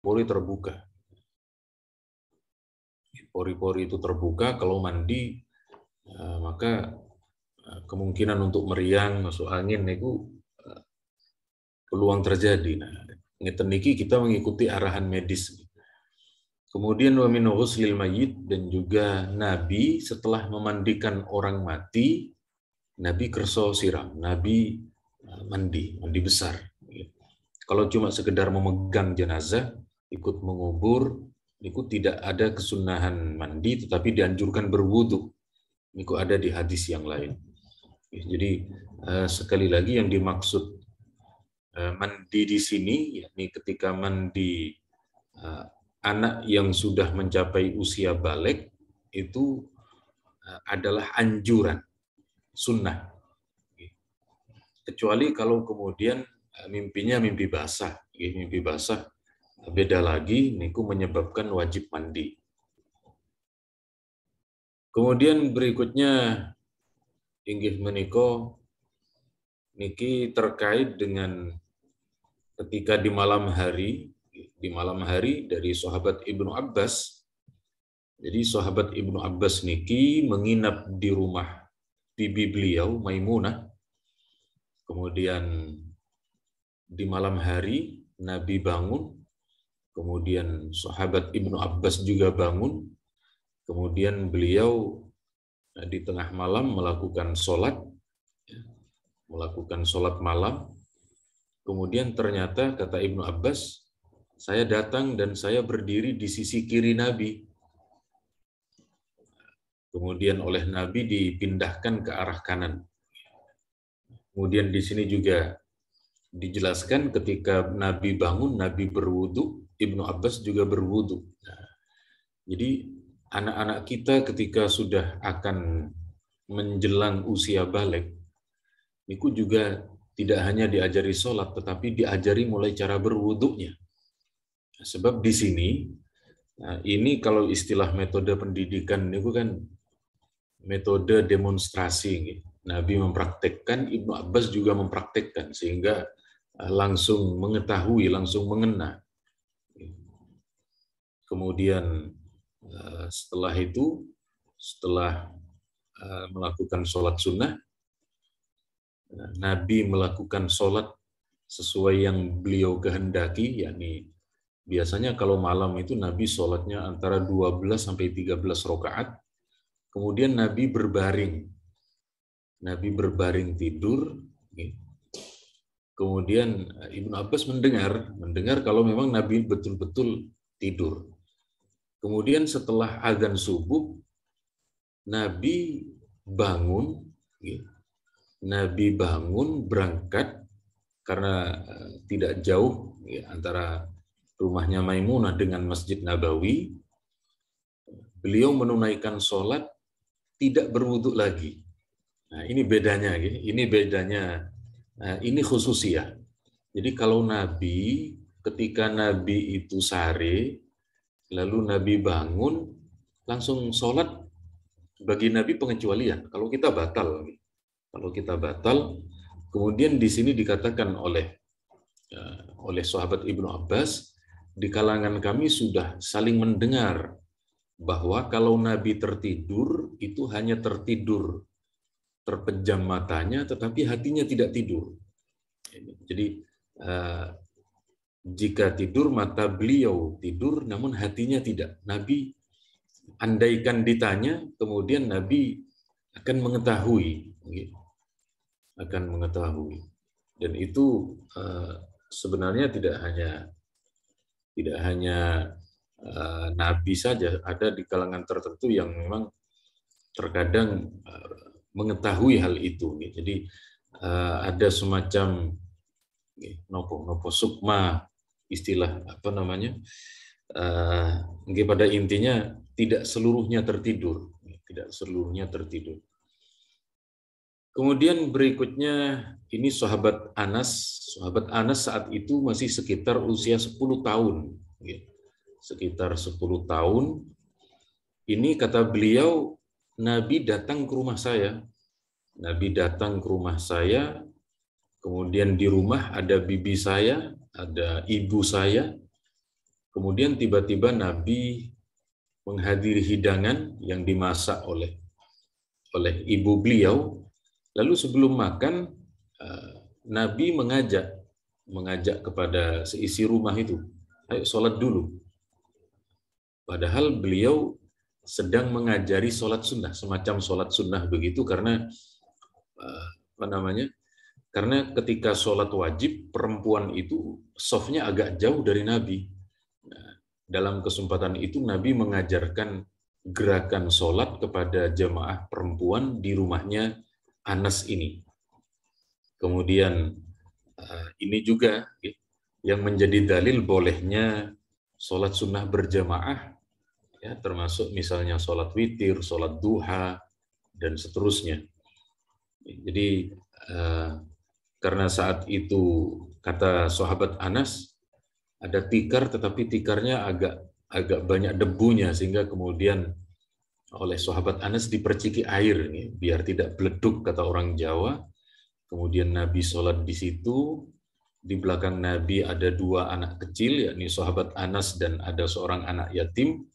pori-pori terbuka. Pori-pori itu terbuka, kalau mandi maka kemungkinan untuk meriang, masuk angin itu peluang terjadi. Nah, ngeten niki kita mengikuti arahan medis. Kemudian wa min ghuslil mayyit, dan juga Nabi setelah memandikan orang mati, Nabi kerso siram, Nabi mandi besar. Kalau cuma sekedar memegang jenazah, ikut mengubur, itu tidak ada kesunahan mandi, tetapi dianjurkan berwudu. Itu ada di hadis yang lain. Jadi sekali lagi yang dimaksud mandi di sini, yakni ketika mandi anak yang sudah mencapai usia balik, itu adalah anjuran, sunnah. Kecuali kalau kemudian mimpinya mimpi basah. Mimpi basah beda lagi, niku menyebabkan wajib mandi. Kemudian berikutnya inggih menika niki terkait dengan ketika di malam hari dari sahabat Ibnu Abbas. Jadi sahabat Ibnu Abbas niki menginap di rumah bibi beliau Maimunah. Kemudian di malam hari Nabi bangun, kemudian sahabat Ibnu Abbas juga bangun, kemudian beliau di tengah malam melakukan sholat malam. Kemudian ternyata kata Ibnu Abbas, saya datang dan saya berdiri di sisi kiri Nabi. Kemudian oleh Nabi dipindahkan ke arah kanan. Kemudian di sini juga dijelaskan ketika Nabi bangun, Nabi berwudu, Ibnu Abbas juga berwudu. Nah, jadi anak-anak kita ketika sudah akan menjelang usia balik, itu juga tidak hanya diajari sholat, tetapi diajari mulai cara berwudunya. Sebab di sini, nah ini kalau istilah metode pendidikan itu kan metode demonstrasi. Nabi mempraktekkan, Ibnu Abbas juga mempraktekkan, sehingga langsung mengetahui, langsung mengena. Kemudian setelah itu, setelah melakukan sholat sunnah, Nabi melakukan sholat sesuai yang beliau kehendaki, yakni biasanya kalau malam itu Nabi sholatnya antara 12 sampai 13 rakaat. Kemudian Nabi berbaring tidur. Kemudian Ibnu Abbas mendengar kalau memang Nabi betul-betul tidur. Kemudian setelah azan subuh, Nabi bangun berangkat karena tidak jauh antara rumahnya Maimunah dengan Masjid Nabawi. Beliau menunaikan sholat tidak berwudu lagi. Nah, ini bedanya, ini khususiyah. Jadi kalau Nabi, ketika Nabi itu sare, lalu Nabi bangun, langsung sholat, bagi Nabi pengecualian. Kalau kita batal, kemudian di sini dikatakan oleh sahabat Ibnu Abbas, di kalangan kami sudah saling mendengar bahwa kalau Nabi tertidur, itu hanya tertidur, terpejam matanya, tetapi hatinya tidak tidur. Jadi jika tidur, mata beliau tidur, namun hatinya tidak. Nabi, andaikan ditanya, kemudian Nabi akan mengetahui. Dan itu sebenarnya tidak hanya Nabi saja, ada di kalangan tertentu yang memang terkadang mengetahui hal itu. Jadi ada semacam nopo sukma, istilah pada intinya tidak seluruhnya tertidur. Kemudian berikutnya ini sahabat Anas saat itu masih sekitar usia 10 tahun. Sekitar 10 tahun. Ini kata beliau, Nabi datang ke rumah saya. Kemudian di rumah ada bibi saya, ada ibu saya. Kemudian tiba-tiba Nabi menghadiri hidangan yang dimasak oleh ibu beliau. Lalu sebelum makan, Nabi mengajak kepada seisi rumah itu, ayo sholat dulu. Padahal beliau sedang mengajari sholat sunnah, semacam sholat sunnah begitu, karena karena ketika sholat wajib, perempuan itu softnya agak jauh dari Nabi. Nah, dalam kesempatan itu Nabi mengajarkan gerakan sholat kepada jamaah perempuan di rumahnya Anas ini. Kemudian ini juga yang menjadi dalil bolehnya sholat sunnah berjamaah, ya, termasuk misalnya sholat witir, sholat duha, dan seterusnya. Jadi karena saat itu kata sahabat Anas ada tikar, tetapi tikarnya agak banyak debunya, sehingga kemudian oleh sahabat Anas diperciki air, biar tidak beleduk kata orang Jawa. Kemudian Nabi sholat di situ. Di belakang Nabi ada 2 anak kecil, yakni sahabat Anas dan ada seorang anak yatim.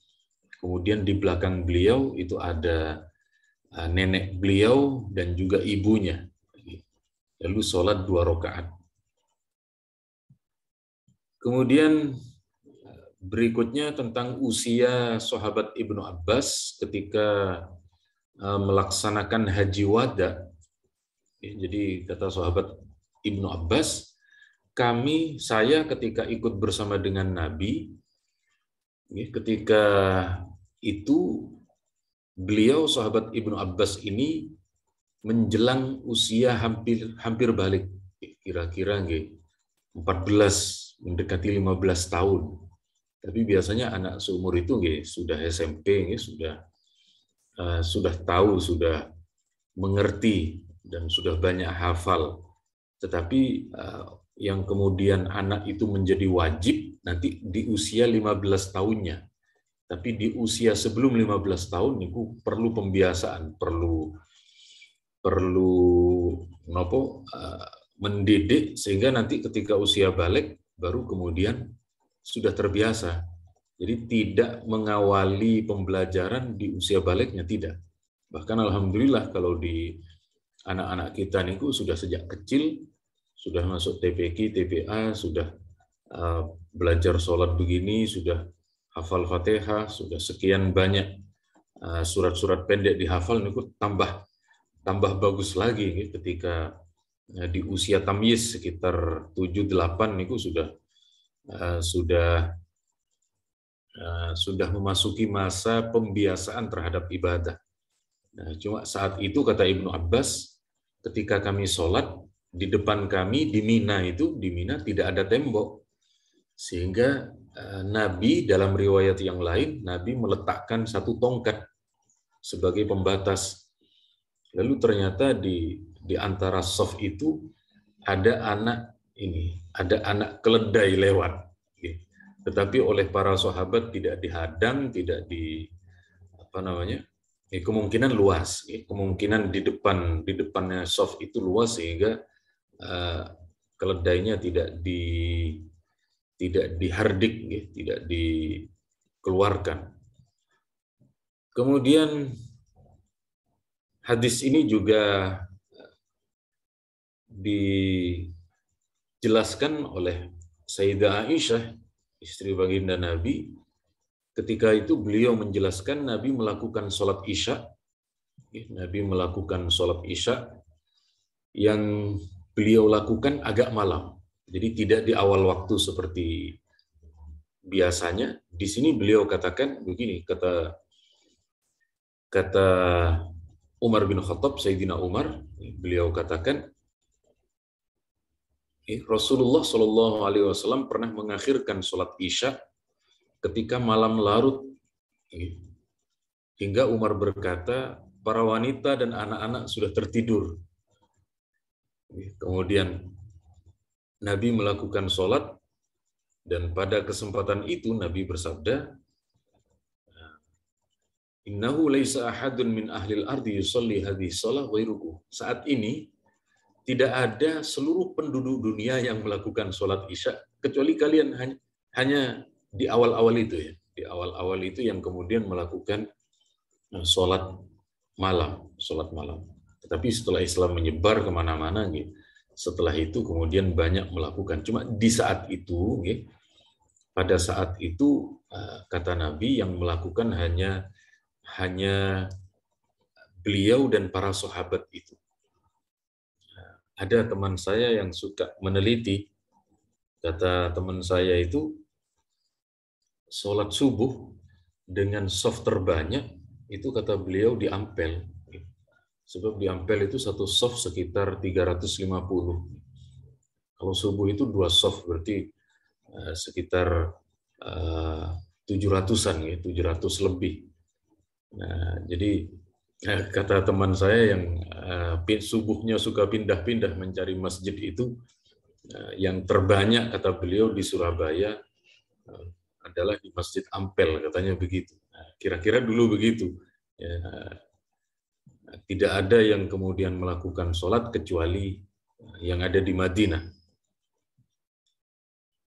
Kemudian di belakang beliau itu ada nenek beliau dan juga ibunya. Lalu sholat 2 rakaat. Kemudian berikutnya tentang usia sahabat Ibnu Abbas ketika melaksanakan haji wada. Jadi kata sahabat Ibnu Abbas, saya ketika ikut bersama dengan Nabi, ketika itu beliau sahabat Ibnu Abbas ini menjelang usia hampir balik, kira-kira 14 mendekati 15 tahun. Tapi biasanya anak seumur itu sudah SMP, sudah tahu, sudah mengerti dan sudah banyak hafal. Tetapi yang kemudian anak itu menjadi wajib nanti di usia 15 tahunnya. Tapi di usia sebelum 15 tahun itu perlu pembiasaan, perlu mendidik, sehingga nanti ketika usia balik baru kemudian sudah terbiasa. Jadi tidak mengawali pembelajaran di usia baliknya, tidak. Bahkan alhamdulillah kalau di anak-anak kita niku sudah sejak kecil, sudah masuk TPQ, TPA, sudah belajar sholat begini, sudah hafal Fatihah, sudah sekian banyak surat-surat pendek dihafal, niku tambah bagus lagi ketika di usia tamyiz sekitar 7-8 niku sudah memasuki masa pembiasaan terhadap ibadah. Nah, cuma saat itu kata Ibnu Abbas, ketika kami sholat, di depan kami di Mina tidak ada tembok. Sehingga Nabi dalam riwayat yang lain, Nabi meletakkan 1 tongkat sebagai pembatas. Lalu ternyata di antara shaf itu ada anak keledai lewat. Tetapi oleh para sahabat tidak dihadang, tidak kemungkinan luas, kemungkinan di depannya shaf itu luas sehingga keledainya tidak dihardik, tidak dikeluarkan. Kemudian hadis ini juga dijelaskan oleh Sayyidah Aisyah, istri baginda Nabi. Ketika itu beliau menjelaskan Nabi melakukan sholat Isya. Nabi melakukan sholat Isya yang beliau lakukan agak malam. Jadi tidak di awal waktu seperti biasanya. Di sini beliau katakan begini, kata Umar bin Khattab, Sayyidina Umar, beliau katakan, Rasulullah Shallallahu Alaihi Wasallam pernah mengakhirkan sholat Isya ketika malam larut, hingga Umar berkata, para wanita dan anak-anak sudah tertidur. Kemudian Nabi melakukan sholat, dan pada kesempatan itu Nabi bersabda, Innahu laisa ahadun min ahlil ardi yusalli hadhihi shalah ghairukum. Saat ini tidak ada seluruh penduduk dunia yang melakukan sholat Isya kecuali kalian, hanya di awal-awal itu ya, di awal-awal itu yang kemudian melakukan sholat sholat malam. Tetapi setelah Islam menyebar kemana-mana, gitu, setelah itu kemudian banyak melakukan. Cuma di saat itu, gitu, pada saat itu kata Nabi yang melakukan hanya beliau dan para sahabat itu. Ada teman saya yang suka meneliti, kata teman saya itu, sholat subuh dengan soft terbanyak itu kata beliau di Ampel. Sebab di Ampel itu satu soft sekitar 350. Kalau subuh itu 2 soft berarti sekitar 700-an ya, 700 lebih. Nah, jadi kata teman saya yang subuhnya suka pindah-pindah mencari masjid itu, yang terbanyak kata beliau di Surabaya adalah di Masjid Ampel, katanya begitu. Nah, kira-kira dulu begitu. Ya, tidak ada yang kemudian melakukan sholat kecuali yang ada di Madinah.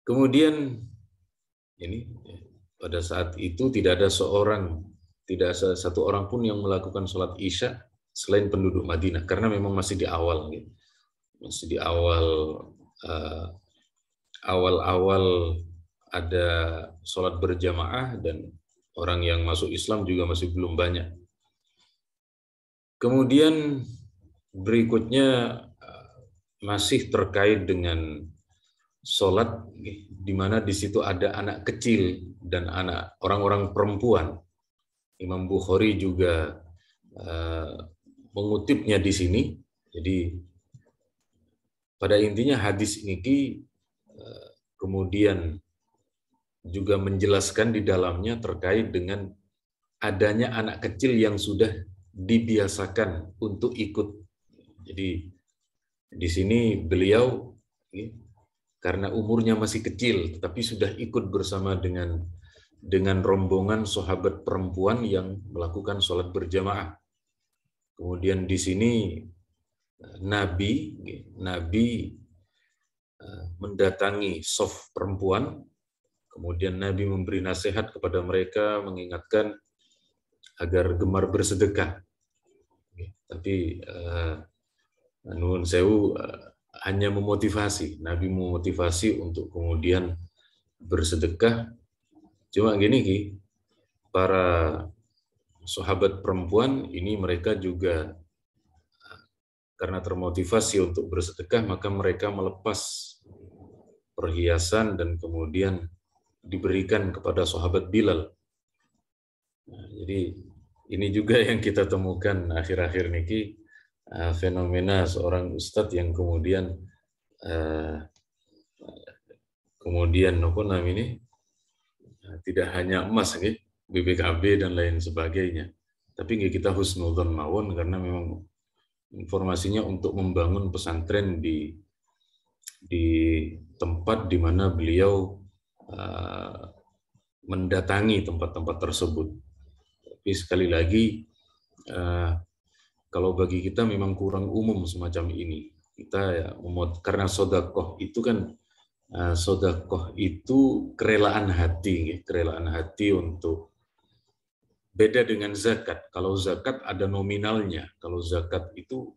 Kemudian ini pada saat itu tidak ada satu orang pun yang melakukan sholat Isya selain penduduk Madinah, karena memang masih di awal, gitu. Masih di awal ada sholat berjamaah dan orang yang masuk Islam juga masih belum banyak. Kemudian berikutnya masih terkait dengan sholat, di mana di situ ada anak kecil dan orang-orang perempuan. Imam Bukhari juga mengutipnya di sini. Jadi pada intinya hadis ini kemudian juga menjelaskan di dalamnya terkait dengan adanya anak kecil yang sudah dibiasakan untuk ikut. Jadi di sini beliau karena umurnya masih kecil, tetapi sudah ikut bersama dengan rombongan sahabat perempuan yang melakukan sholat berjamaah. Kemudian di sini Nabi mendatangi shaf perempuan. Kemudian Nabi memberi nasihat kepada mereka, mengingatkan agar gemar bersedekah. Tapi nuwun sewu hanya memotivasi. Nabi memotivasi untuk kemudian bersedekah. Cuma gini Ki, para sahabat perempuan ini mereka juga karena termotivasi untuk bersedekah, maka mereka melepas perhiasan dan kemudian diberikan kepada sahabat Bilal. Nah, jadi ini juga yang kita temukan akhir-akhir niki, fenomena seorang ustadz yang kemudian apa namanya, tidak hanya emas, BPKB dan lain sebagainya, tapi kita husnudzon mawon karena memang informasinya untuk membangun pesantren di tempat di mana beliau mendatangi tempat-tempat tersebut. Tapi sekali lagi, kalau bagi kita memang kurang umum semacam ini. Kita ya, karena sodakoh itu kan, sodakoh itu kerelaan hati untuk, beda dengan zakat. Kalau zakat ada nominalnya, kalau zakat itu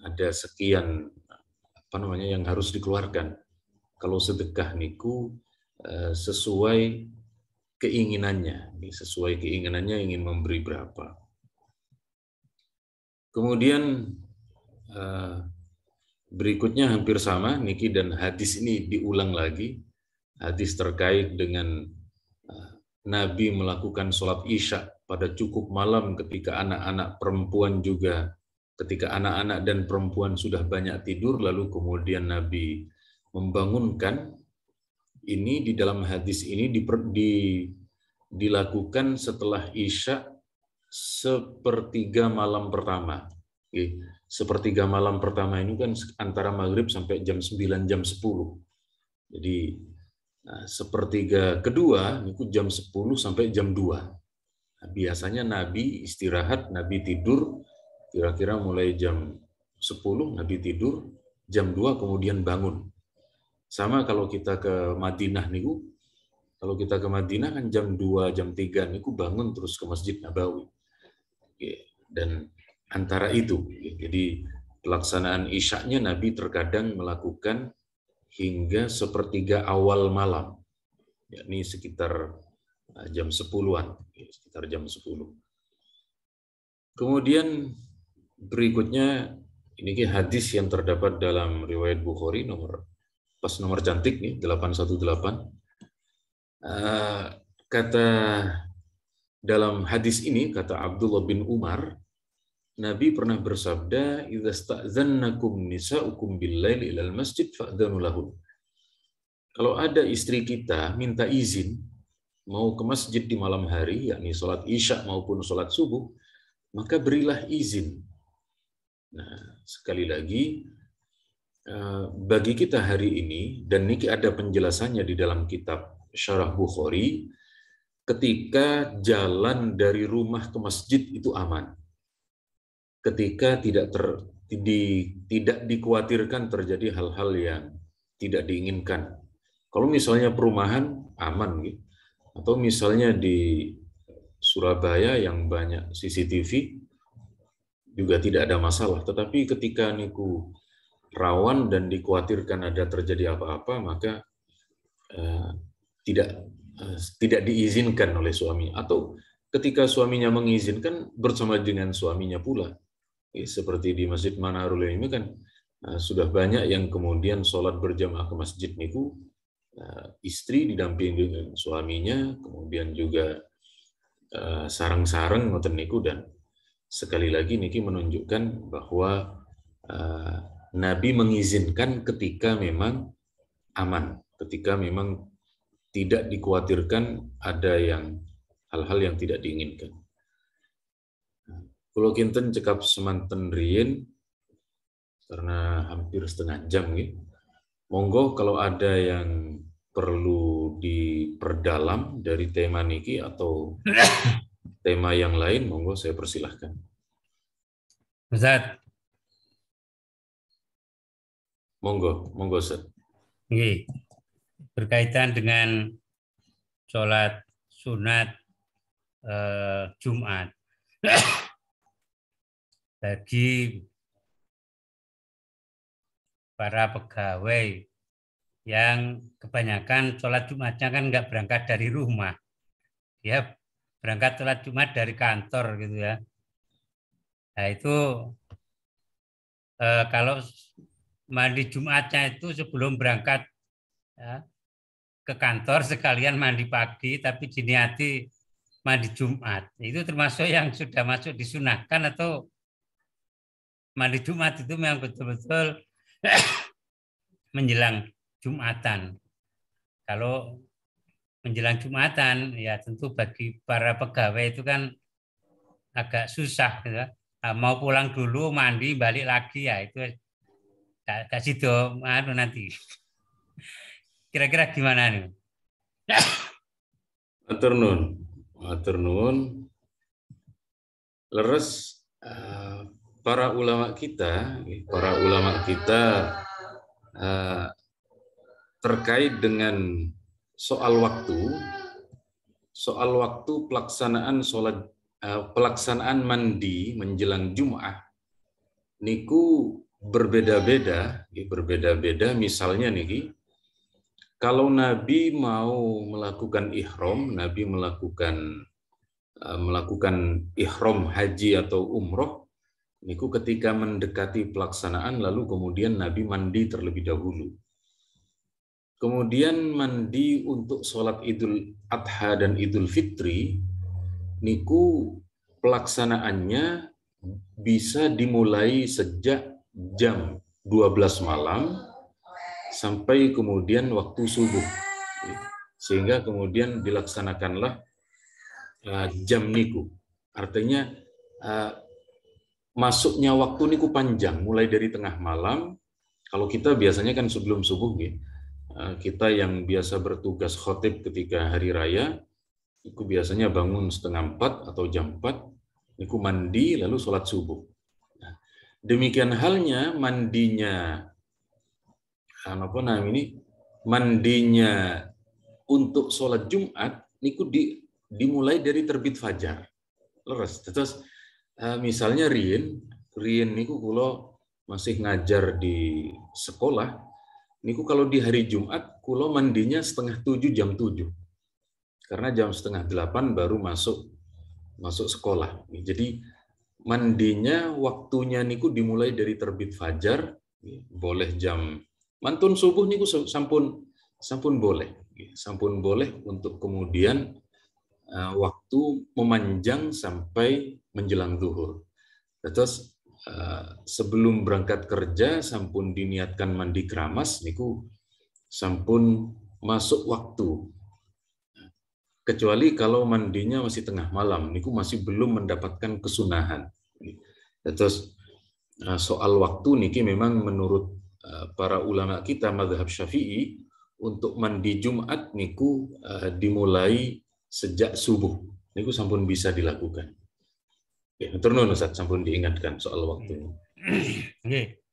ada sekian yang harus dikeluarkan. Kalau sedekah niku sesuai keinginannya ingin memberi berapa. Kemudian berikutnya hampir sama niki, dan hadis ini diulang lagi, hadis terkait dengan Nabi melakukan sholat Isya pada cukup malam ketika anak-anak dan perempuan sudah banyak tidur, lalu kemudian Nabi membangunkan. Ini di dalam hadis ini dilakukan setelah Isya sepertiga malam pertama. Sepertiga malam pertama ini kan antara maghrib sampai jam 9, jam 10. Jadi sepertiga kedua itu jam 10 sampai jam 2. Nah, biasanya Nabi istirahat, Nabi tidur kira-kira mulai jam 10, Nabi tidur, jam 2 kemudian bangun. Sama kalau kita ke Madinah niku, Kalau kita ke Madinah kan jam 2, jam 3 niku bangun terus ke Masjid Nabawi. Dan antara itu, jadi pelaksanaan Isya-nya Nabi terkadang melakukan hingga sepertiga awal malam, yakni sekitar jam 10-an, sekitar jam 10. Kemudian berikutnya ini hadis yang terdapat dalam riwayat Bukhari nomor cantik nih 818. Kata dalam hadis ini kata Abdullah bin Umar, Nabi pernah bersabda, "Idza sta'dzannakum nisa'ukum bil-laili ilal masjid fa'dzanu lahun." Kalau ada istri kita minta izin mau ke masjid di malam hari, yakni sholat Isya maupun sholat subuh, maka berilah izin. Nah, sekali lagi, bagi kita hari ini, dan ini ada penjelasannya di dalam kitab Syarah Bukhari, ketika jalan dari rumah ke masjid itu aman. Ketika tidak dikhawatirkan terjadi hal-hal yang tidak diinginkan. Kalau misalnya perumahan, aman gitu. Atau misalnya di Surabaya yang banyak CCTV, juga tidak ada masalah. Tetapi ketika niku rawan dan dikhawatirkan ada terjadi apa-apa, maka tidak diizinkan oleh suami. Atau ketika suaminya mengizinkan, bersama dengan suaminya pula. Seperti di Masjid Manarul ini kan sudah banyak yang kemudian sholat berjamaah ke masjid niku istri didampingi dengan suaminya, kemudian juga sareng-sareng ngoten niku, dan sekali lagi niki menunjukkan bahwa Nabi mengizinkan ketika memang aman, ketika memang tidak dikhawatirkan ada hal-hal yang tidak diinginkan. Kalau kinten cekap semanten rien karena hampir setengah jam gitu. Monggo kalau ada yang perlu diperdalam dari tema niki atau tema yang lain, monggo saya persilahkan. Ustaz. Monggo Ustaz. Berkaitan dengan sholat sunat Jumat. Bagi para pegawai yang kebanyakan sholat Jumatnya kan nggak berangkat dari rumah, dia berangkat sholat Jumat dari kantor gitu ya. Nah itu kalau mandi Jumatnya itu sebelum berangkat ya, ke kantor sekalian mandi pagi, tapi diniati mandi Jumat, itu termasuk yang sudah masuk disunahkan atau mandi Jumat itu memang betul-betul menjelang Jumatan. Kalau menjelang Jumatan, ya tentu bagi para pegawai itu kan agak susah. Ya. Mau pulang dulu, mandi, balik lagi, ya itu kasih do nanti. Kira-kira gimana nih? Matur nuwun. Leres para ulama kita terkait dengan soal waktu pelaksanaan mandi menjelang Jum'ah niku berbeda-beda. Misalnya niki, kalau Nabi mau melakukan ihram, Nabi melakukan ihram haji atau umroh niku ketika mendekati pelaksanaan, lalu kemudian Nabi mandi terlebih dahulu. Kemudian mandi untuk sholat Idul Adha dan Idul Fitri niku pelaksanaannya bisa dimulai sejak jam 12 malam sampai kemudian waktu subuh, sehingga kemudian dilaksanakanlah jam niku. Artinya masuknya waktu niku panjang, mulai dari tengah malam. Kalau kita biasanya kan sebelum subuh, kita yang biasa bertugas khotib ketika hari raya, itu biasanya bangun 3:30 atau jam 4, niku mandi lalu sholat subuh. Nah, demikian halnya mandinya untuk sholat Jumat niku dimulai dari terbit fajar. Leres. Terus misalnya Rien niku kula masih ngajar di sekolah, niku kalau di hari Jumat kula mandinya 6:30 jam 7. Karena jam 7:30 baru masuk sekolah. Jadi mandinya waktunya niku dimulai dari terbit fajar, boleh jam mantun subuh niku sampun boleh untuk kemudian waktu memanjang sampai menjelang zuhur. Terus sebelum berangkat kerja sampun diniatkan mandi keramas niku sampun masuk waktu. Kecuali kalau mandinya masih tengah malam, niku masih belum mendapatkan kesunahan. Terus soal waktu niki memang menurut para ulama kita mazhab Syafi'i untuk mandi Jumat niku dimulai sejak subuh. Niku sampun bisa dilakukan. Ya, turun Ustaz, sampun diingatkan soal waktunya. Oke.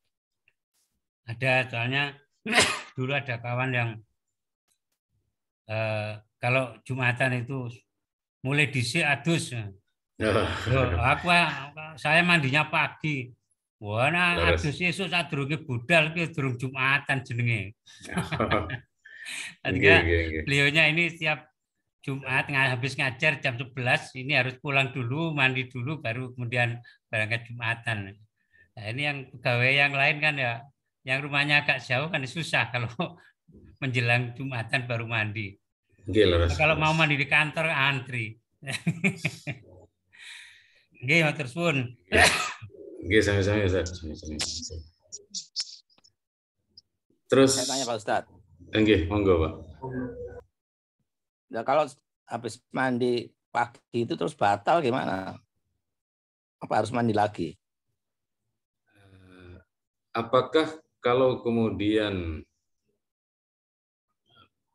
Ada soalnya dulu ada kawan yang kalau Jumatan itu mulai dhisik adus. Saya mandinya pagi. Wah, nah adus esuk sadurunge budal ki durung Jumatan jenenge. Beliaunya ini setiap Jumat habis ngajar jam 11 ini harus pulang dulu, mandi dulu baru kemudian berangkat Jumatan. Nah, ini yang pegawai yang lain kan ya, yang rumahnya agak jauh kan susah kalau menjelang Jumatan baru mandi. Kalau mau mandi di kantor antri. Nggih, matur suwun. Nggih, sami-sami Ustaz. Terus saya tanya Pak Ustadz. Nggih, monggo Pak. Nah, kalau habis mandi pagi itu terus batal gimana? Apa harus mandi lagi? Apakah kalau kemudian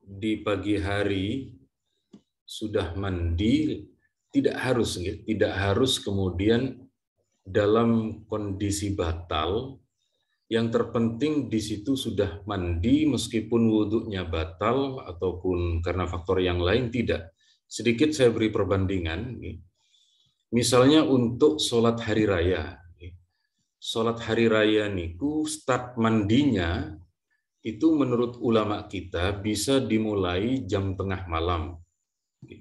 di pagi hari sudah mandi tidak harus kemudian dalam kondisi batal. Yang terpenting di situ sudah mandi meskipun wudhunya batal ataupun karena faktor yang lain tidak. Sedikit saya beri perbandingan. Misalnya untuk sholat hari raya. Sholat hari raya niku start mandinya itu menurut ulama kita bisa dimulai jam tengah malam.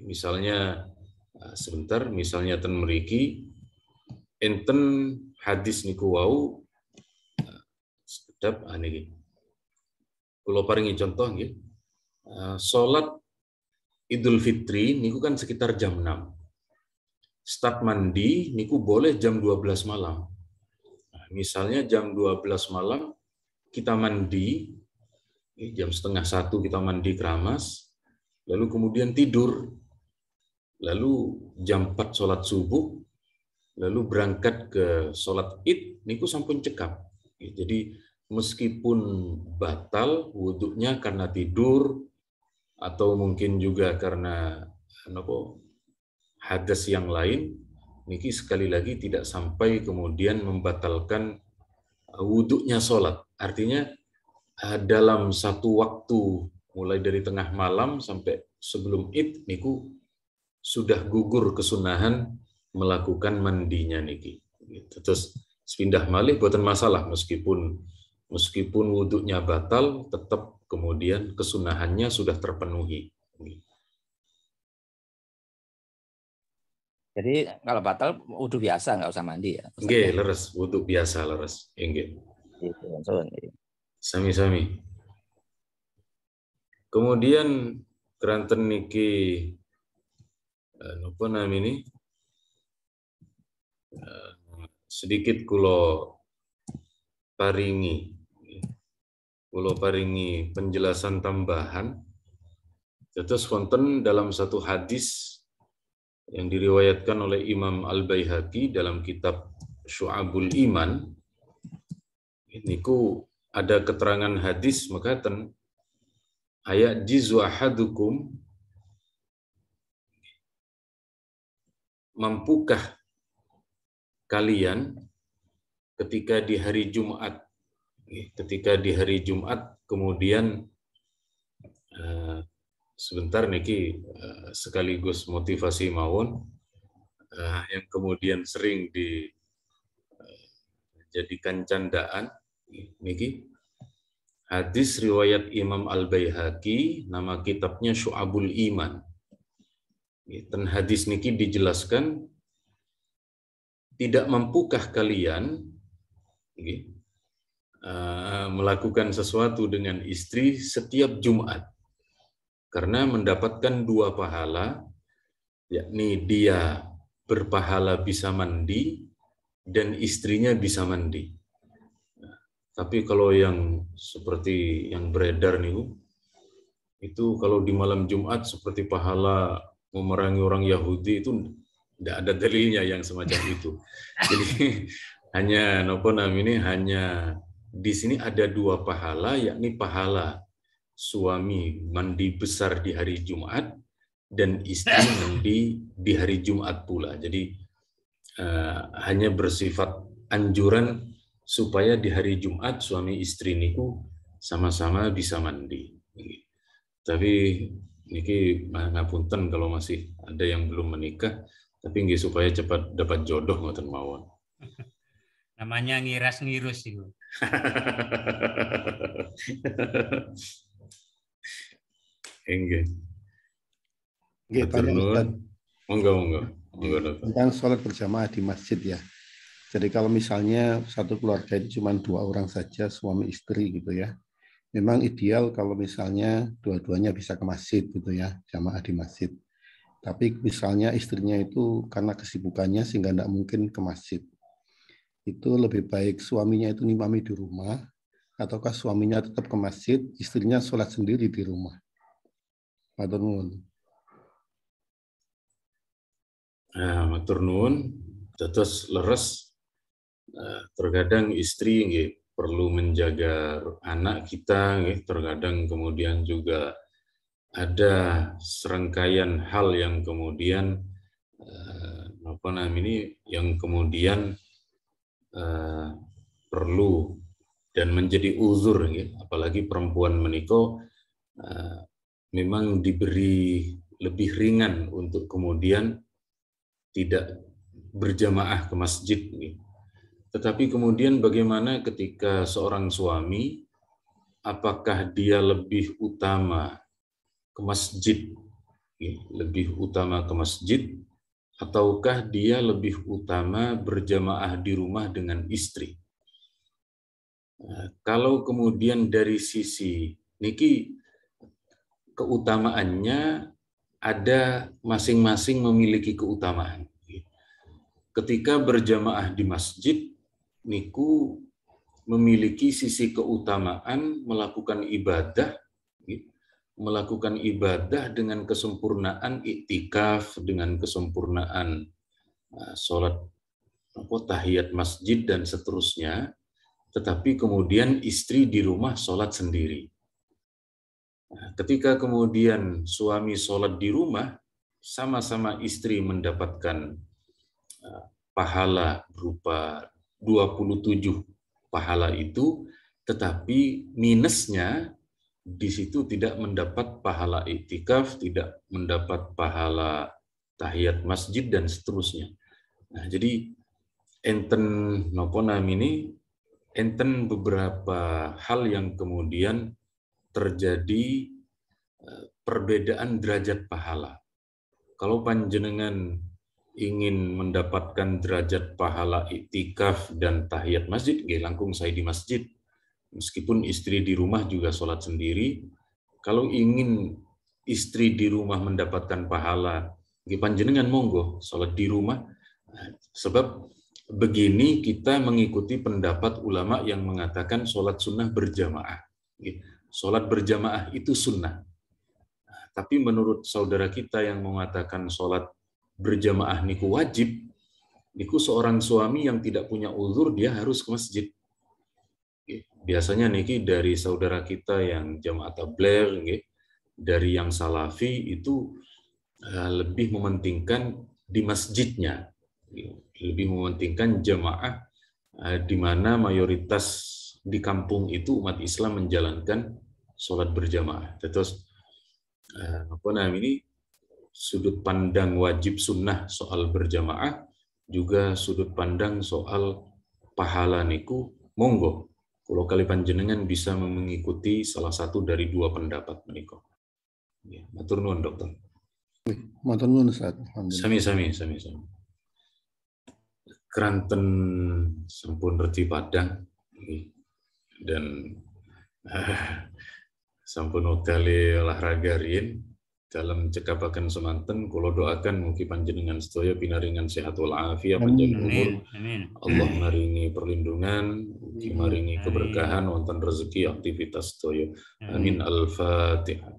Misalnya sebentar, misalnya ten mriki enten hadis niku wau sedap niki. Kula paringi contoh nggih. Salat Idul Fitri niku kan sekitar jam 6. Start mandi niku boleh jam 12 malam. Nah, misalnya jam 12 malam kita mandi, jam 12:30 kita mandi keramas, lalu kemudian tidur. Lalu jam 4 sholat subuh, lalu berangkat ke sholat id, niku sampun cekap. Jadi meskipun batal wudhunya karena tidur, atau mungkin juga karena hadas yang lain, niki sekali lagi tidak sampai kemudian membatalkan wudhunya sholat. Artinya dalam satu waktu, mulai dari tengah malam sampai sebelum id, niku sudah gugur kesunahan melakukan mandinya niki. Terus pindah malih buatan masalah meskipun wudhunya batal, tetap kemudian kesunahannya sudah terpenuhi. Jadi kalau batal wudhu biasa nggak usah mandi ya? Nggih, leres wudhu biasa leres. Nggih. Sami-sami. Kemudian keranten niki napa namanya sedikit kula paringi penjelasan tambahan. Terus wonten dalam satu hadis yang diriwayatkan oleh Imam Al-Baihaqi dalam kitab Syu'abul Iman, niku ada keterangan hadis makaten ayat jizu ahadukum, mampukah kalian ketika di hari Jumat kemudian sebentar niki sekaligus motivasi mawon yang kemudian sering dijadikan candaan niki hadis riwayat Imam Al-Baihaqi, nama kitabnya Syu'abul Iman. Dan hadis niki dijelaskan, tidak mampukah kalian melakukan sesuatu dengan istri setiap Jumat karena mendapatkan 2 pahala, yakni dia berpahala bisa mandi dan istrinya bisa mandi. Tapi kalau yang seperti yang beredar nih, itu kalau di malam Jumat seperti pahala memerangi orang Yahudi, itu tidak ada dalilnya yang semacam itu. Jadi hanya hanya di sini ada 2 pahala, yakni pahala suami mandi besar di hari Jumat dan istri mandi di hari Jumat pula. Jadi hanya bersifat anjuran supaya di hari Jumat suami istri niku sama-sama bisa mandi. Tapi niki ngapunten kalau masih ada yang belum menikah, tapi nggih supaya cepat dapat jodoh ngoten mawon. Namanya ngiras-ngirus itu. Nggih. Nggih, tanya Ustaz. Monggo. Tentang sholat berjamaah di masjid ya. Jadi kalau misalnya satu keluarga itu cuma 2 orang saja, suami istri gitu ya. Memang ideal kalau misalnya dua-duanya bisa ke masjid gitu ya, jamaah di masjid. Tapi misalnya istrinya itu karena kesibukannya sehingga tidak mungkin ke masjid. Itu lebih baik suaminya itu ngimami di rumah, ataukah suaminya tetap ke masjid, istrinya sholat sendiri di rumah. Matur nuwun. Matur nuwun. Terus leres. Terkadang istri perlu menjaga anak kita, terkadang kemudian juga ada serangkaian hal yang kemudian yang kemudian perlu dan menjadi uzur, apalagi perempuan menikah memang diberi lebih ringan untuk kemudian tidak berjamaah ke masjid. Tetapi kemudian bagaimana ketika seorang suami, apakah dia lebih utama ke masjid, ataukah dia lebih utama berjamaah di rumah dengan istri? Kalau kemudian dari sisi niki keutamaannya ada masing-masing memiliki keutamaan. Ketika berjamaah di masjid, niku memiliki sisi keutamaan melakukan ibadah dengan kesempurnaan iktikaf, dengan kesempurnaan sholat tahiyat masjid dan seterusnya, tetapi kemudian istri di rumah sholat sendiri. Ketika kemudian suami sholat di rumah, sama-sama istri mendapatkan pahala berupa 27 pahala itu, tetapi minusnya di situ tidak mendapat pahala iktikaf, tidak mendapat pahala tahiyat masjid dan seterusnya. Nah, jadi enten beberapa hal yang kemudian terjadi perbedaan derajat pahala. Kalau panjenengan ingin mendapatkan derajat pahala iktikaf dan tahiyat masjid, langkung saya di masjid. Meskipun istri di rumah juga sholat sendiri. Kalau ingin istri di rumah mendapatkan pahala, panjenengan monggo sholat di rumah. Sebab begini kita mengikuti pendapat ulama yang mengatakan sholat sunnah berjamaah. Sholat berjamaah itu sunnah. Tapi menurut saudara kita yang mengatakan sholat berjamaah niku wajib, niku seorang suami yang tidak punya uzur dia harus ke masjid. Biasanya niki dari saudara kita yang jamaah tabligh, dari yang salafi itu lebih mementingkan di masjidnya, lebih mementingkan jamaah di mana mayoritas di kampung itu umat Islam menjalankan sholat berjamaah. Terus apa namanya ini sudut pandang wajib sunnah soal berjamaah, juga sudut pandang soal pahala niku, monggo kalau kali panjenengan bisa mengikuti salah satu dari dua pendapat menika. Ya, matur nuwun dokter. Matur nuwun Ustaz. Sami. Keranten sampun reti padang dan sampun kali olahraga rin dalam cekapaken semanten, kula doakan mugi panjenengan sedaya pinaringan sehat wal afiat, panjang umur. Allah maringi perlindungan, mugi maringi keberkahan wonten rezeki aktivitas sedaya. Amin. Al-Fatihah.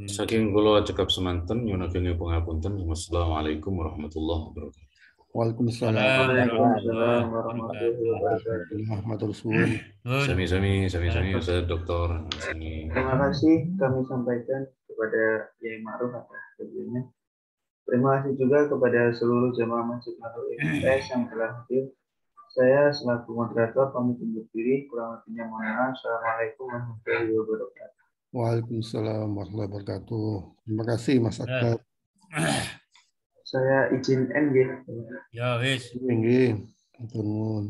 Saking kula cekap semanten nyunaken pangapunten. Wassalamualaikum warahmatullahi wabarakatuh. Waalaikumsalam warahmatullahi wabarakatuh. Sami Ustaz Dokter. Terima kasih kami sampaikan kepada Yai Ma'ruf atas kerjanya. Terima kasih juga kepada seluruh jemaah Masjid Nurul Ikhlas yang telah hadir. Saya selaku moderator pamit undur diri. Kurang lebihnya mohon maaf. Assalamualaikum warahmatullahi wabarakatuh. Waalaikumsalam warahmatullahi wabarakatuh. Terima kasih Mas Akbar. Saya izin end ya. Ya wis. Nggih. Matur nuwun.